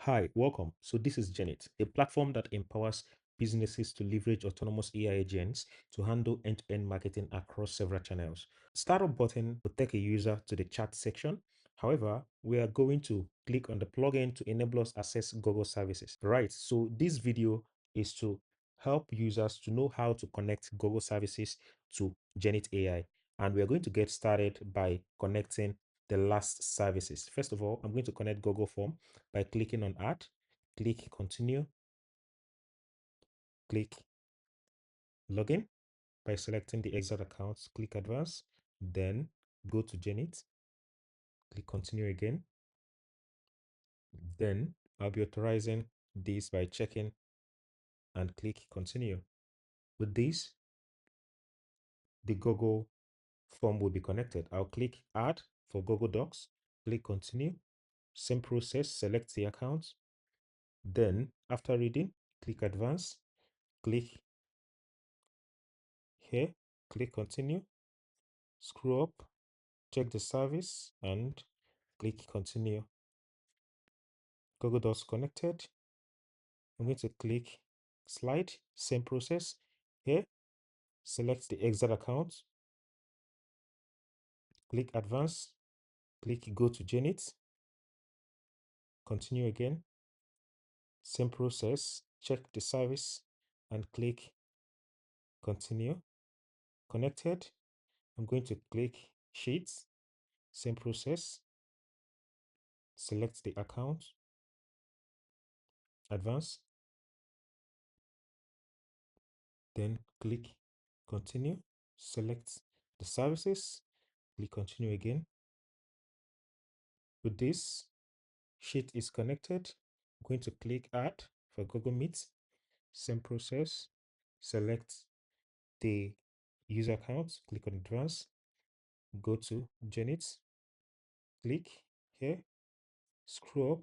Hi, welcome. So this is Genit, a platform that empowers businesses to leverage autonomous AI agents to handle end-to-end marketing across several channels. Startup button will take a user to the chat section. However, we are going to click on the plugin to enable us access Google services. Right. So this video is to help users to know how to connect Google services to Genit AI. And we are going to get started by connecting the last services. First of all, I'm going to connect Google Form by clicking on add, click continue, click login by selecting the exact account, click advance, then go to Genit, click continue again. Then I'll be authorizing this by checking and click continue. With this, the Google form will be connected. I'll click add for Google Docs, click continue, same process, select the account. Then after reading, click advance, click here, click continue, scroll up, check the service and click continue. Google Docs connected. I'm going to click slide, same process here, select the exact account, click advance, click go to Genit, continue again, same process, check the service and click continue. Connected. I'm going to click sheets, same process, select the account, advance, then click continue, select the services, click continue again. With this, sheet is connected. I'm going to click add for Google Meet, same process, select the user account, click on advance, go to Genit, click here, scroll up,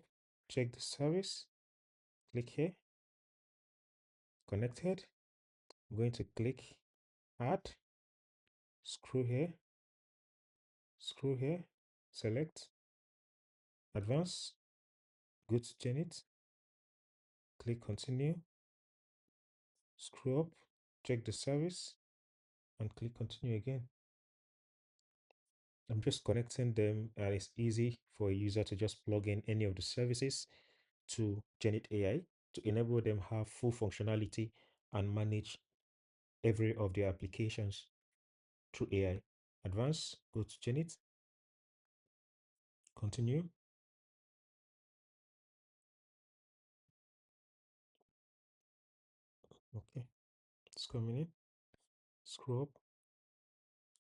check the service, click here, connected. I'm going to click add, scroll here, select, advance, go to Genit, click continue, scroll up, check the service, and click continue again. I'm just connecting them, and it's easy for a user to just plug in any of the services to Genit AI to enable them have full functionality and manage every of their applications through AI. Advance, go to Genit, continue, okay, it's coming in, scroll up,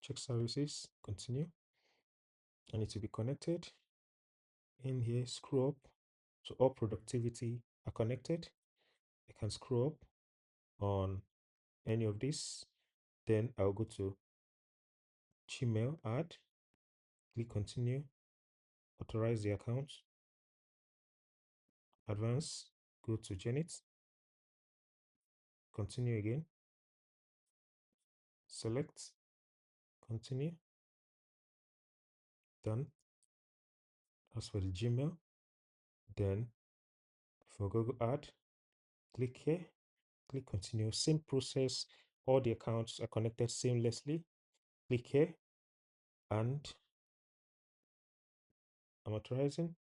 check services, continue. I need to be connected. In here, scroll up, so all productivity are connected. I can scroll up on any of this. Then I'll go to Gmail, add, click continue, authorize the account, advance, go to Genit, continue again, select, continue, done. As for the Gmail, then for Google Ad, click here, click continue. Same process, all the accounts are connected seamlessly. Click here and I'm authorizing.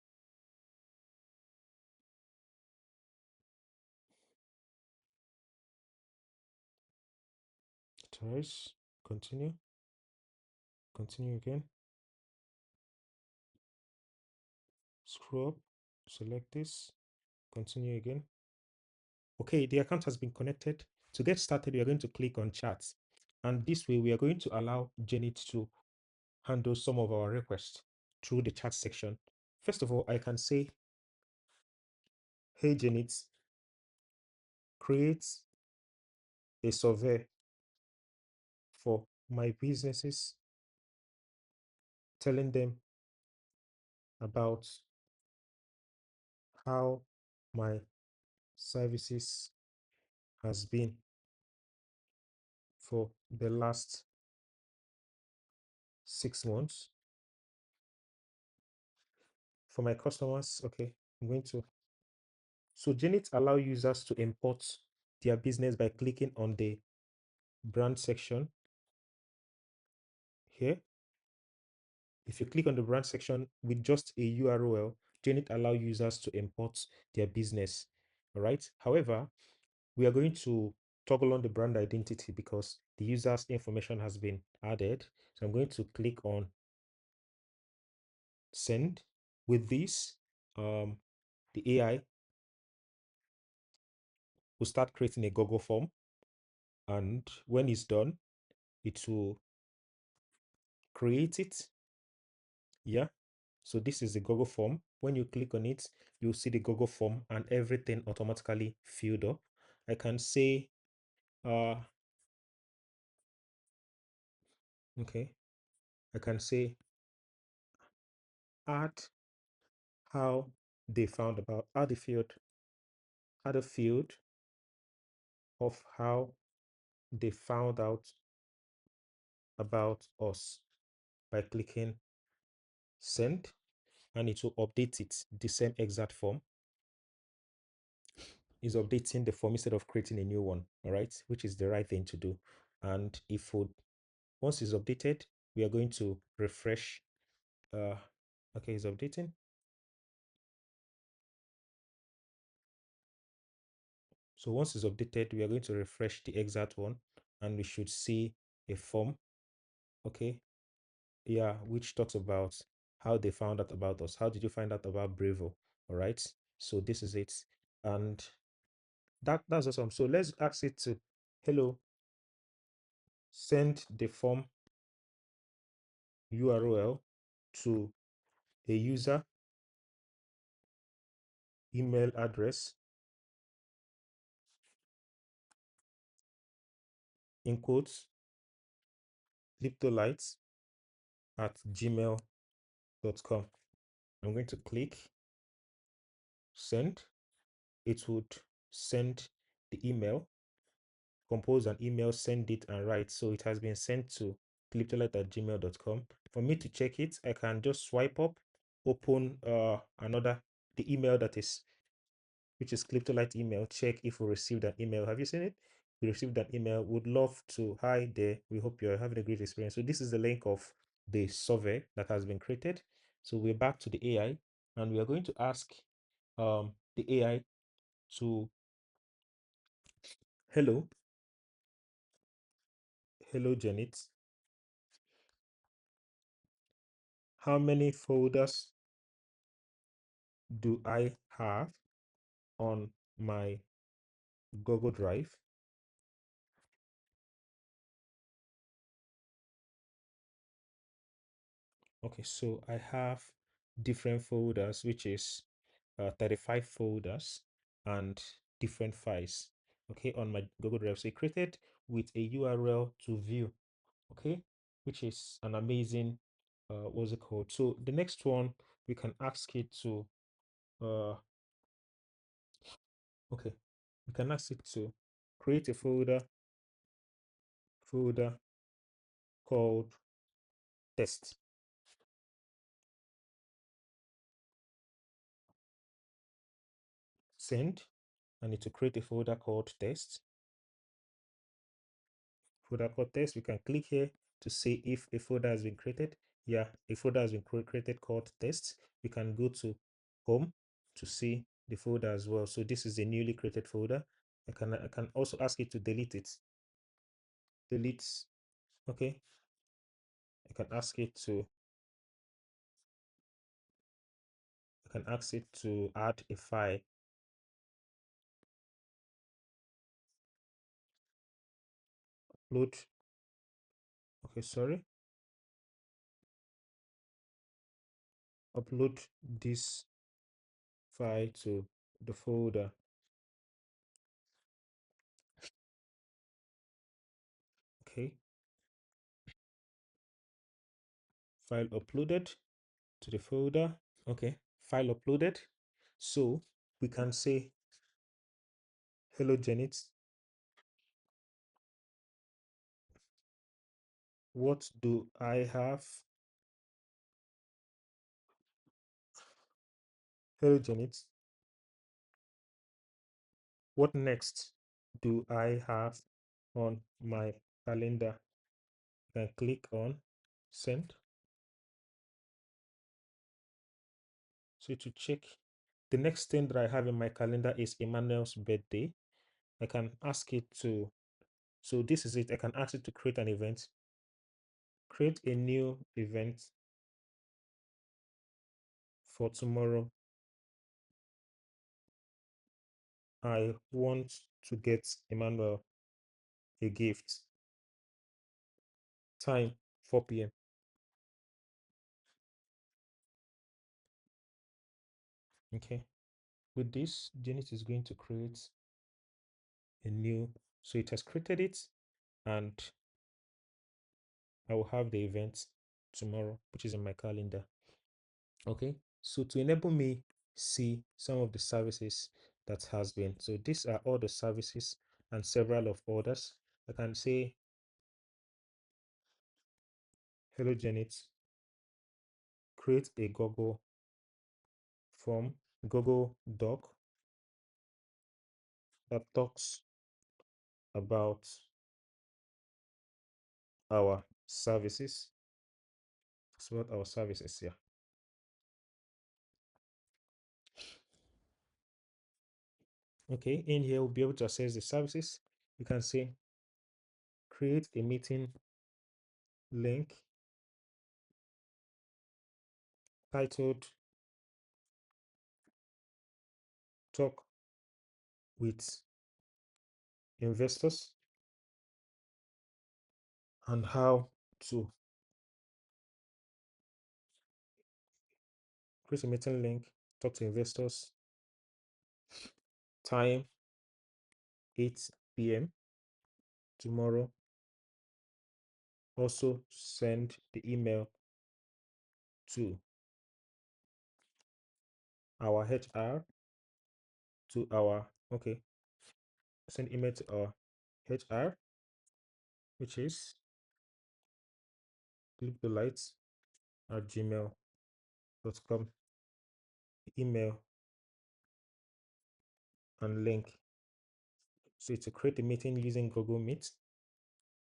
Authorize, continue, continue again. Scroll up, select this, continue again. Okay, the account has been connected. To get started, we are going to click on chat. And this way, we are going to allow Genit to handle some of our requests through the chat section. First of all, I can say, hey, Genit, create a survey for my businesses, telling them about how my services has been for the last 6 months. For my customers, okay, I'm going to So Genit allow users to import their business by clicking on the brand section here. If you click on the brand section with just a URL, Genit allow users to import their business. All right. However, we are going to toggle on the brand identity because the user's information has been added. So I'm going to click on send. With this, the AI will start creating a Google form, and when it's done, it will create it. Yeah. So this is the Google form. When you click on it, you'll see the Google form and everything automatically filled up. I can say, okay, I can say add how they found about add a field of how they found out about us by clicking send, and it will update it. The same exact form is updating the form instead of creating a new one. All right, which is the right thing to do. And if we, once it's updated, we are going to refresh. Okay, it's updating. So once it's updated, we are going to refresh the exact one, and we should see a form. Okay, yeah, which talks about how they found out about us. How did you find out about Bravo? All right, so this is it, and that's awesome. So let's ask it to, hello, send the form URL to a user email address in quotes liptolites at gmail.com. I'm going to click send. It would send the email, compose an email, send it, and write. So it has been sent to cliptolite at gmail.com. For me to check it, I can just swipe up, open another, the email that is, which is cliptolite email, check if we received an email. Have you seen it? We received an email. Would love to, hi there, we hope you're having a great experience. So this is the link of the survey that has been created. So we're back to the AI, and we are going to ask the AI to, hello, hello Janet, how many folders do I have on my Google Drive? Okay, so I have different folders, which is 35 folders and different files, okay, on my Google Drive. So created with a URL to view, okay, which is an amazing, what's it called? So the next one, we can ask it to, okay, we can ask it to create a folder called test, send, and it will create a folder called test. Folder called test, we can click here to see if a folder has been created. Yeah, a folder has been created called test. We can go to home to see the folder as well. So this is a newly created folder. I can also ask it to delete it. Delete. Okay. I can ask it to I can ask it to add a file. Upload. Okay, sorry. Upload this file to the folder. Okay. File uploaded to the folder. Okay, file uploaded. So we can say, hello Janet, what do I have? Hello Janet, What next do I have on my calendar? I can click on send. So to check, the next thing that I have in my calendar is Emmanuel's birthday. I can ask it to, so this is it. I can ask it to create an event, create a new event for tomorrow. I want to get Emmanuel a gift. Time 4 p.m. Okay. With this, Genit is going to create a new, so it has created it, and I will have the event tomorrow, which is in my calendar. Okay. So to enable me see some of the services that has been, so these are all the services and several of others. I can say, hello Genit, create a Google form, Google Doc that talks about our services. It's about our services here. Okay, in here we'll be able to access the services. You can say create a meeting link titled Talk with Investors and how to create a meeting link, talk to investors, time 8 p.m. tomorrow. Also send the email to our HR, to our, okay, send email to our HR, which is clickthelights at gmail.com. Email and link. So to create a meeting using Google Meet,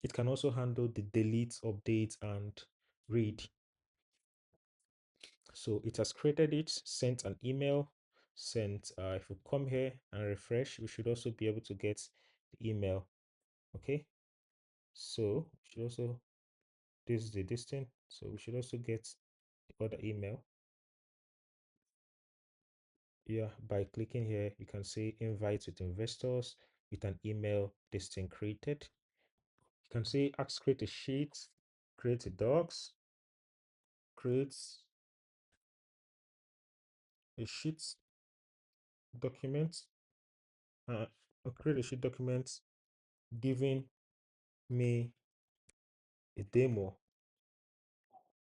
it can also handle the delete, update, and read. So it has created it, sent an email, sent, if we come here and refresh, we should also be able to get the email. Okay. So we should also, this is the distance. So we should also get the other email. Yeah, by clicking here, you can see invite with investors with an email listing created. You can see ask create a sheet, create a docs, create a sheet document, uh, create a sheet document giving me a demo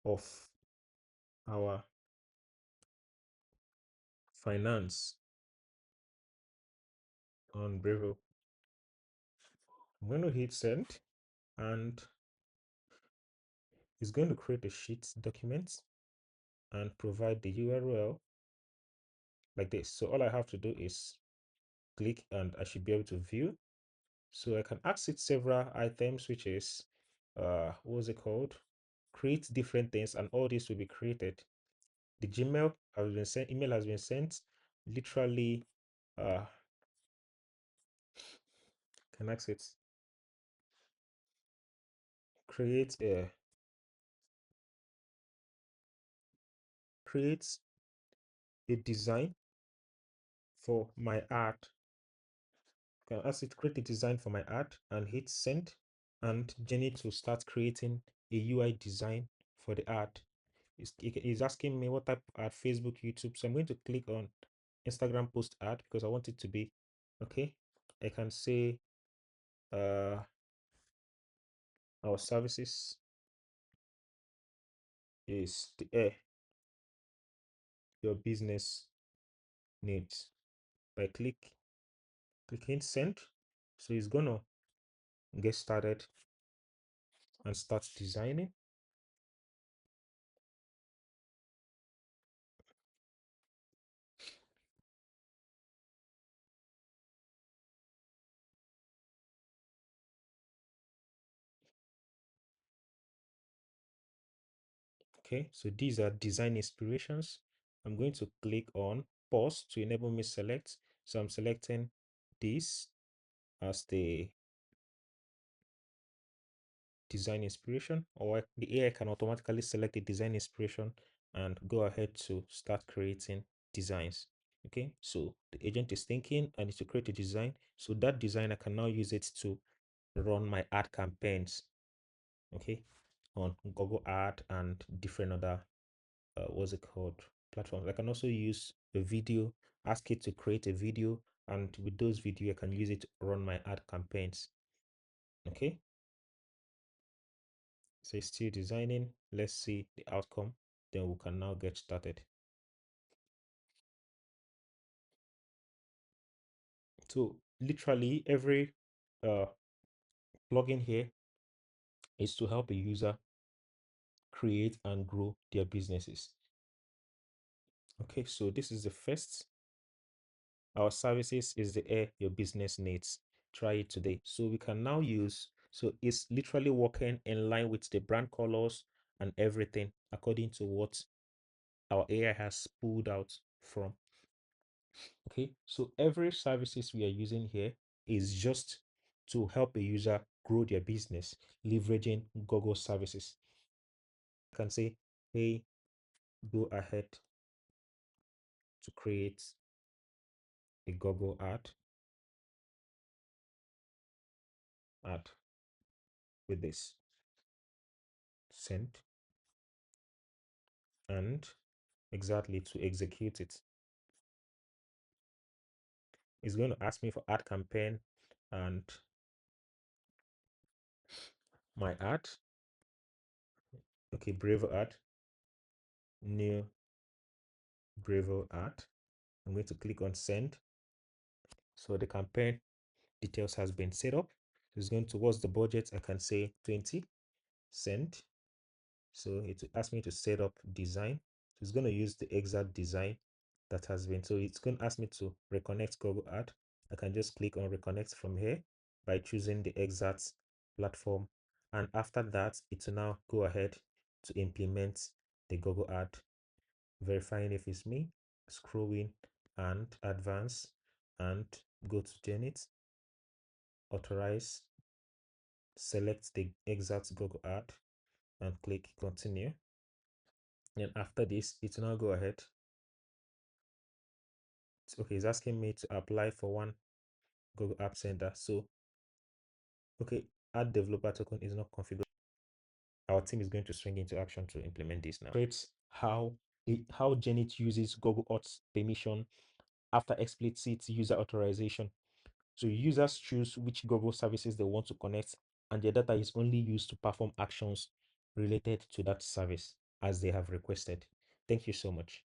of our finance on Bravo. I'm going to hit send, and it's going to create a sheet document and provide the URL like this. So all I have to do is click and I should be able to view. So I can ask it several items, which is what's it called? Create different things, and all this will be created. The Gmail has been sent, email has been sent. Literally, can ask it create a create a design for my art. Can ask it create a design for my art and hit send, and Genit will start creating a UI design for the art. It's asking me what type of art, Facebook, YouTube. So I'm going to click on Instagram post art because I want it to be okay. I can say our services is the air your business needs. By clicking send, so it's gonna get started and start designing. Okay, so these are design inspirations. I'm going to click on pause to enable me select. So I'm selecting this as the design inspiration, or the AI can automatically select the design inspiration and go ahead to start creating designs. Okay, so the agent is thinking I need to create a design. So that design, I can now use it to run my ad campaigns. Okay, on Google Ad and different other what's it called, platforms. I can also use a video, ask it to create a video, and with those video I can use it to run my ad campaigns. Okay, so it's still designing. Let's see the outcome, then we can now get started. So literally every uh plugin here is to help a user create and grow their businesses. Okay, so this is the first. Our services is the air your business needs. Try it today. So we can now use, so it's literally working in line with the brand colors and everything according to what our AI has pulled out from. Okay, so every services we are using here is just to help a user grow their business, leveraging Google services. I can say, hey, go ahead to create a Google ad with this. Send, and exactly to execute it, it's going to ask me for ad campaign and my ad. Okay, Bravo ad, new Bravo ad. I'm going to click on send. So the campaign details has been set up. It's going towards the budget. I can say 20, send. So it asked me to set up design. So it's going to use the exact design that has been. So it's going to ask me to reconnect Google Ad. I can just click on reconnect from here by choosing the exact platform. And after that, it will now go ahead to implement the Google Ad, verifying if it's me, scrolling and advance and go to Genit, authorize, select the exact Google Ad and click continue. And after this, it will now go ahead. Okay, it's asking me to apply for one Google App Center. So, okay, add developer token is not configured. Our team is going to swing into action to implement this now. Creates how Genit uses Google Auth permission after explicit user authorization. So users choose which Google services they want to connect, and their data is only used to perform actions related to that service as they have requested. Thank you so much.